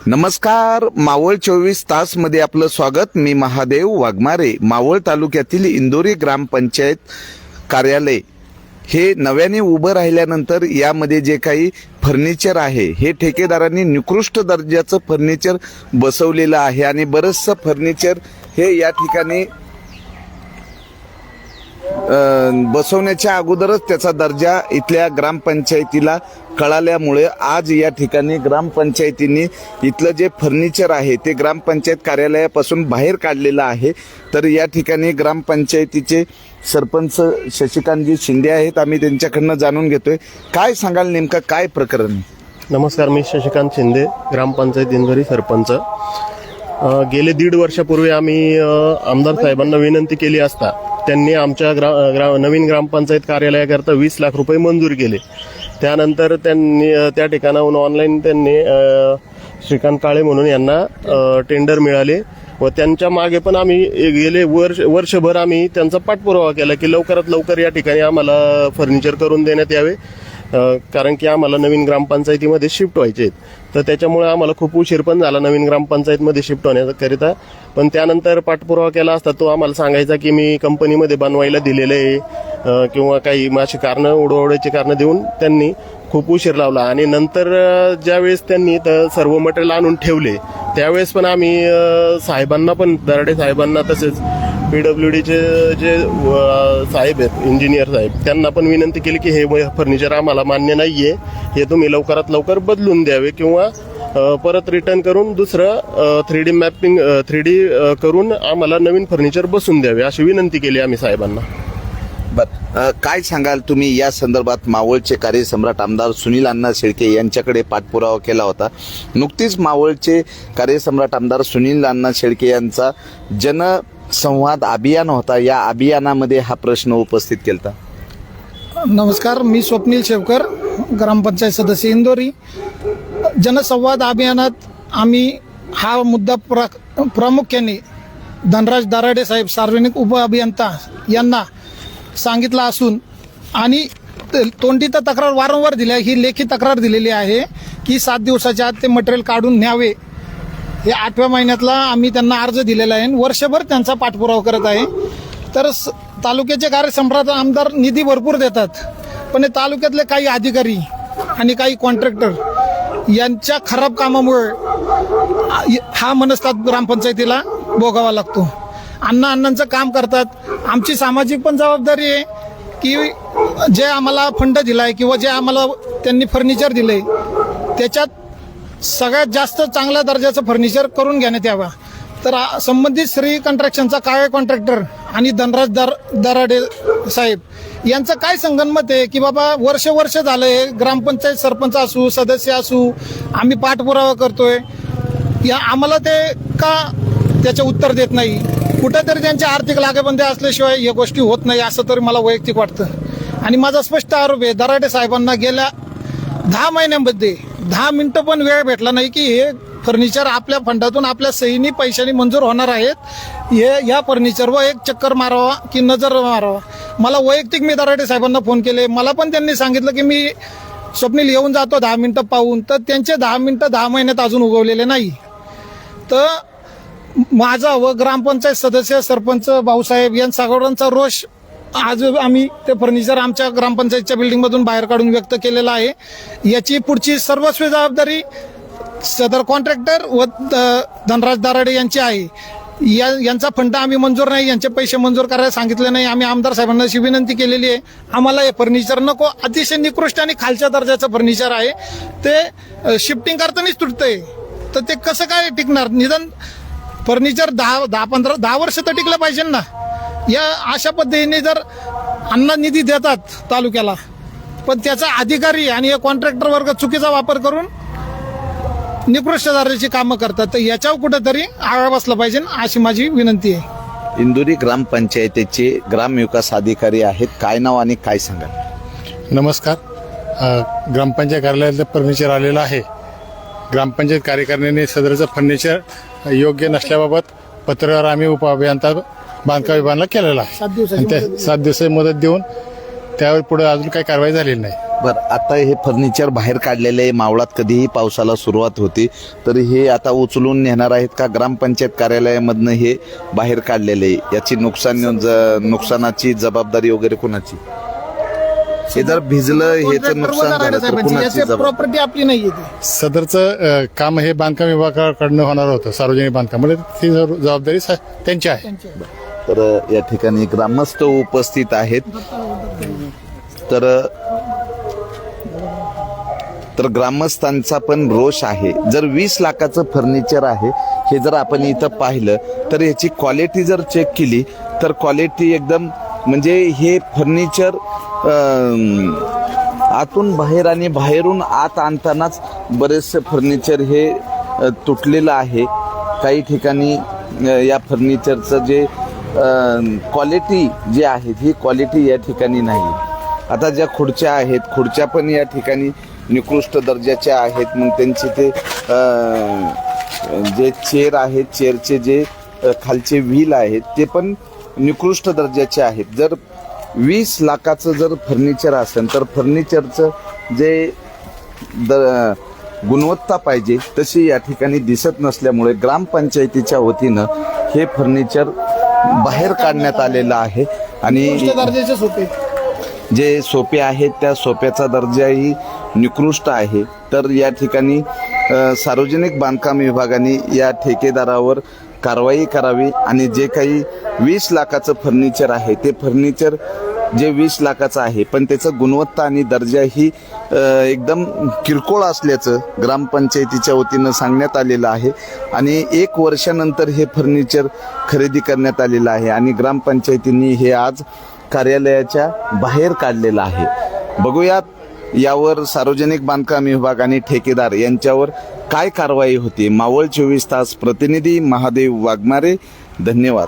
नमस्कार, मावळ 24 तास मध्ये आपलं स्वागत. मी महादेव वाघमारे. मावळ तालुक्यातील इंदोरी ग्रामपंचायत कार्यालय हे नव्याने उभं राहिल्यानंतर यामध्ये जे काही फर्निचर आहे हे ठेकेदारांनी निकृष्ट दर्जाचं फर्निचर बसवलेलं आहे आणि बरंचसं फर्निचर हे या ठिकाणी बसवण्याच्या अगोदरच त्याचा दर्जा इथल्या ग्रामपंचायतीला कळाल्यामुळे आज या ठिकाणी ग्रामपंचायतीने इथलं जे फर्निचर आहे ते ग्रामपंचायत कार्यालयापासून बाहेर काढलेलं आहे. तर या ठिकाणी ग्रामपंचायतीचे सरपंच शशिकांतजी शिंदे आहेत. आम्ही त्यांच्याकडनं जाणून घेतोय, काय सांगाल नेमकं काय प्रकरण? नमस्कार, मी शशिकांत शिंदे, ग्रामपंचायत इंदोरी सरपंच. गेले 1.5 वर्षापूर्वी आम्ही आमदार साहेबांना विनंती केली असता त्यांनी आमच्या नवीन ग्रामपंचायत कार्यालयाकरता 20 लाख रुपये मंजूर केले. त्यानंतर त्यांनी त्या ठिकाणाहून ऑनलाईन त्यांनी श्रीकांत काळे म्हणून यांना टेंडर मिळाले व त्यांच्या मागे पण आम्ही गेले वर्षभर आम्ही त्यांचा पाठपुरावा केला की लवकरात लवकर या ठिकाणी आम्हाला फर्निचर करून देण्यात यावे, कारण की आम्हाला नवीन ग्रामपंचायतीमध्ये शिफ्ट व्हायचे आहेत. तर त्याच्यामुळे आम्हाला खूप उशीर पण झाला नवीन ग्रामपंचायतमध्ये शिफ्ट होण्याकरिता. पण त्यानंतर पाठपुरावा केला असता तो आम्हाला सांगायचा की मी कंपनीमध्ये बनवायला दिलेलं आहे किंवा काही अशी कारणं उडवण्याची कारणं देऊन त्यांनी खूप उशीर लावला. आणि नंतर ज्यावेळेस त्यांनी सर्व मटेरियल आणून ठेवले त्यावेळेस पण आम्ही साहेबांना पण दराडे साहेबांना तसेच PWDचे जे साहेब आहेत इंजिनियर साहेब त्यांना पण विनंती केली की हे फर्निचर आम्हाला मान्य नाहीये, हे तुम्ही लवकरात लवकर बदलून द्यावे किंवा परत रिटर्न करून दुसरं 3D मॅपिंग 3D करून आम्हाला नवीन फर्निचर बसून द्यावे अशी विनंती केली आम्ही साहेबांना. काय सांगाल तुम्ही या संदर्भात? मावळचे कार्यसम्राट आमदार सुनील अण्णा शेळके यांच्याकडे पाठपुरावा केला होता. नुकतीच मावळचे कार्यसम्राट आमदार सुनील अण्णा शेळके यांचा जनसंवाद अभियान होता. या अभियानामध्ये हा प्रश्न उपस्थित केला. नमस्कार, मी स्वप्नील शेवकर, ग्रामपंचायत सदस्य इंदोरी. जनसंवाद अभियानात आम्ही हा मुद्दा प्रामुख्याने धनराज दराडे साहेब सार्वजनिक उप अभियंता यांना सांगितलं असून आणि तोंडी तर तक्रार वारंवार दिल्या, ही लेखी तक्रार दिलेली आहे की 7 दिवसाच्या आत ते मटेरियल काढून न्यावे. हे 8व्या महिन्यातला आम्ही त्यांना अर्ज दिलेला आहे. वर्षभर त्यांचा पाठपुरावा करत आहे. तर तालुक्याचे कार्यसम्राट आमदार निधी भरपूर देतात, पण हे तालुक्यातले काही अधिकारी आणि काही कॉन्ट्रॅक्टर यांच्या खराब कामामुळे हा मनस्ताप ग्रामपंचायतीला भोगावा लागतो. अण्णांचं काम करतात. आमची सामाजिक पण जबाबदारी आहे की जे आम्हाला फंड दिलाय किंवा जे आम्हाला त्यांनी फर्निचर दिलंय त्याच्यात सगळ्यात जास्त चांगल्या दर्जाचं फर्निचर करून घेण्यात यावं. तर संबंधित श्री कंस्ट्रक्शनचा काय कॉन्ट्रॅक्टर आणि धनराज दराडे साहेब यांचं काय संगनमत आहे की बाबा वर्ष झालंय, ग्रामपंचायत सरपंच असू सदस्य असू आम्ही पाठपुरावा करतोय, या आम्हाला ते का त्याचे उत्तर देत नाही? कुठेतरी त्यांच्या आर्थिक लागेबंदी असल्याशिवाय या गोष्टी होत नाही असं तरी मला वैयक्तिक वाटतं. आणि माझा स्पष्ट आरोप आहे, दराडे साहेबांना गेल्या 10 महिन्यांमध्ये 10 मिनिटं पण वेळ भेटला नाही की हे फर्निचर आपल्या फंडातून आपल्या सहीनी पैशांनी मंजूर होणार आहेत, या फर्निचरवर एक चक्कर मारावा की नजर मारावा. मला वैयक्तिक मी दराडे साहेबांना फोन केले, मला पण त्यांनी सांगितलं की मी स्वप्नील येऊन जातो 10 मिनिटं पाहून. तर त्यांचे 10 मिनिटं 10 महिन्यात अजून उगवलेले नाही. तर माझा व ग्रामपंचायत सदस्य सरपंच भाऊसाहेब या सगळ्यांचा रोष आज आम्ही ते फर्निचर आमच्या ग्रामपंचायतच्या बिल्डिंगमधून बाहेर काढून व्यक्त केलेला आहे. याची पुढची सर्वस्वी जबाबदारी सदर कॉन्ट्रॅक्टर व धनराज दराडे यांची आहे. यांचा फंड आम्ही मंजूर नाही, यांचे पैसे मंजूर करायला सांगितले नाही. आम्ही आमदार साहेबांना अशी विनंती केलेली आहे, आम्हाला हे फर्निचर नको. अतिशय निकृष्ट आणि खालच्या दर्जाचं फर्निचर आहे, ते शिफ्टिंग करतानाच तुटतंय. तर ते कसं काय टिकणार? निदान फर्निचर 10 वर्ष तर टिकलं पाहिजे ना. या अशा पद्धतीने जर अण्णा निधी देतात तालुक्याला, पण त्याचा अधिकारी आणि कॉन्ट्रॅक्टर वर्ग चुकीचा वापर करून निकृष्ट दर्जाची कामं करतात, तर याच्यावर कुठेतरी आळा बसला पाहिजे अशी माझी विनंती आहे. इंदोरी ग्रामपंचायतीचे ग्रामविकास अधिकारी आहेत, काय नाव आणि काय सांगाल? नमस्कार, ग्रामपंचायत कार्यालयातलं फर्निचर आलेलं आहे. ग्रामपंचायत कार्यकारिणीने सदरचं फर्निचर योग्य नसल्याबाबत पत्रावर आम्ही उपअभियंता बांधकाम विभागाला केलेला आहे. 7 दिवसाची 7 दिवसाची मुदत देऊन त्यावर पुढे अजून काही कारवाई झालेली नाही. बर, आता हे फर्निचर बाहेर काढलेले आहे. मावळात कधीही पावसाला सुरुवात होती, तर हे आता उचलून नेणार आहेत का ग्रामपंचायत कार्यालयामधनं हे बाहेर काढलेले आहे? याची नुकसानाची जबाबदारी वगैरे कुणाची? हे जर भिजलं, हे तर नुकसान झालं तर कुणाची जबाबदारी? प्रॉपर्टी आपली नाहीये ती. सदरचं काम हे बांधकाम विभागाकडनं होणार होतं, सार्वजनिक बांधकाम, म्हणजे ती जबाबदारी त्यांची आहे. तर या ठिकाणी ग्रामस्थ उपस्थित आहेत. तर ग्रामस्थांचा पण रोष आहे. जर 20 लाखाचं फर्निचर आहे, हे जर आपण इथं पाहिलं तर याची क्वालिटी जर चेक केली तर क्वालिटी एकदम, म्हणजे हे फर्निचर आतून बाहेर आणि बाहेरून आत आणतानाच बरेचसे फर्निचर हे तुटलेलं आहे. काही ठिकाणी या फर्निचरचं जे क्वालिटी जी आहे ही क्वालिटी या ठिकाणी नाही. आता ज्या खुर्च्या आहेत, खुर्च्या पण या ठिकाणी निकृष्ट दर्जाच्या आहेत. मग त्यांचे ते जे चेअर आहेत, चेअरचे जे खालचे व्हील आहेत ते पण निकृष्ट दर्जाचे आहेत. जर 20 लाखाचं जर फर्निचर असेल तर फर्निचरचं जे गुणवत्ता पाहिजे तशी या ठिकाणी दिसत नसल्यामुळे ग्रामपंचायतीच्या वतीनं हे फर्निचर बाहेर काढण्यात आलेलं आहे. आणि दर्जाचे सोपे जे सोपे आहेत त्या सोप्याचा दर्जाही निकृष्ट आहे. तर या ठिकाणी सार्वजनिक बांधकाम विभागाने या ठेकेदारावर कारवाई करावी आणि जे काही 20 लाखाचं फर्निचर आहे ते फर्निचर जे 20 लाखाचं आहे पण त्याचं गुणवत्ता आणि दर्जा ही एकदम किरकोळ असल्याचं ग्रामपंचायतीच्या वतीनं सांगण्यात आलेलं आहे. आणि 1 वर्षानंतर हे फर्निचर खरेदी करण्यात आलेलं आहे आणि ग्रामपंचायतींनी हे आज कार्यालयाच्या बाहेर काढलेलं आहे. बघूयात यावर सार्वजनिक बांधकाम विभाग आणि ठेकेदार यांच्यावर काय कारवाई होती. मावळ 24 तास प्रतिनिधी महादेव वाघमारे, धन्यवाद.